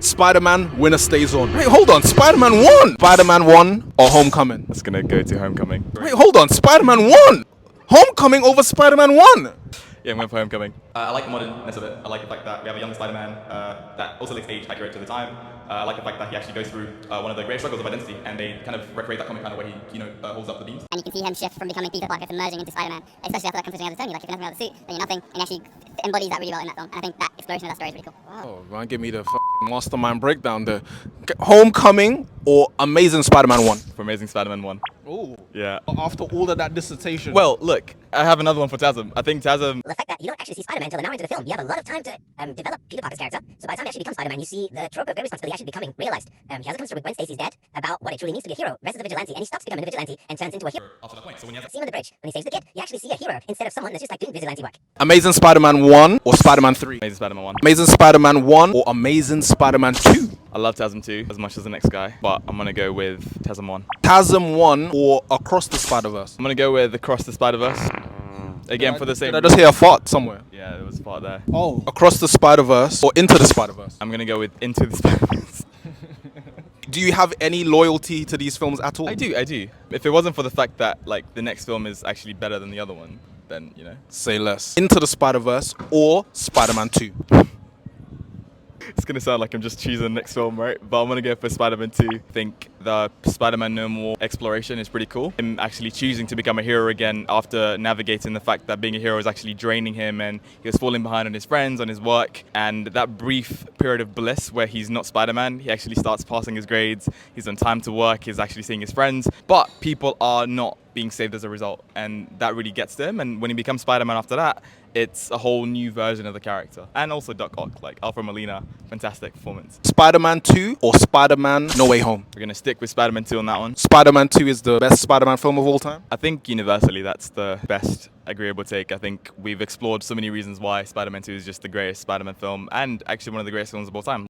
Spider-Man, winner stays on. Wait, hold on. Spider-Man won. Spider-Man 1 or Homecoming? It's gonna go to Homecoming. Wait, hold on. Spider-Man won. Homecoming over Spider-Man 1. Yeah, I'm going for Homecoming. I like the modernness of it. I like the fact that we have a young Spider-Man that also looks age accurate to the time. I like the fact that he actually goes through one of the great struggles of identity, and they kind of recreate that comic kind of where he, holds up the beams. And you can see him shift from becoming Peter Parker to merging into Spider-Man, especially after that comes together as a term. Like, if you're nothing without the suit, then you're nothing, and he actually embodies that really well in that film. And I think that exploration of that story is really cool. Oh, man, give me the mastermind breakdown there. Homecoming or Amazing Spider-Man 1? For Amazing Spider-Man 1. Oh. Yeah. After all of that dissertation. Well, look, I have another one for Tasm. I think Tasm... The fact that you don't actually see Spider-Man until an hour into the film. You have a lot of time to develop Peter Parker's character. So by the time he actually becomes Spider-Man, you see the trope of great responsibility actually becoming realized. He has a conversation with Gwen Stacy's dad about what it truly means to be a hero versus a vigilante, and he stops becoming a vigilante and turns into a hero. After that point, so when you have Scene on the bridge, when he saves the kid, you actually see a hero instead of someone that's just like doing vigilante work. Amazing Spider-Man 1 or Spider-Man 3? Amazing Spider-Man 1. Amazing Spider-Man 1 or Amazing Spider-Man 2? I love Tasm 2 as much as the next guy, but I'm gonna go with Tasm 1. Tasm 1 or Across the Spider-Verse? I'm gonna go with Across the Spiderverse. Again, for the same... Did I just hear a fart somewhere? Yeah, there was a part there. Oh. Across the Spider-Verse or Into the Spider-Verse? I'm gonna go with Into the Spiderverse. Do you have any loyalty to these films at all? I do. If it wasn't for the fact that, like, the next film is actually better than the other one, then, you know. Say less. Into the Spider-Verse or Spider-Man 2? It's gonna sound like I'm just choosing the next film, right? But I'm gonna go for Spider-Man 2. I think the Spider-Man No More exploration is pretty cool. Him actually choosing to become a hero again after navigating the fact that being a hero is actually draining him, and he was falling behind on his friends, on his work. And that brief period of bliss where he's not Spider-Man, he actually starts passing his grades, he's on time to work, he's actually seeing his friends. But people are not being saved as a result, and that really gets to him. And when he becomes Spider-Man after that, it's a whole new version of the character. And also Doc Ock, like Alfred Molina, fantastic performance. Spider-Man 2 or Spider-Man No Way Home? We're gonna stick with Spider-Man 2 on that one. Spider-Man 2 is the best Spider-Man film of all time? I think universally that's the best agreeable take. I think we've explored so many reasons why Spider-Man 2 is just the greatest Spider-Man film, and actually one of the greatest films of all time.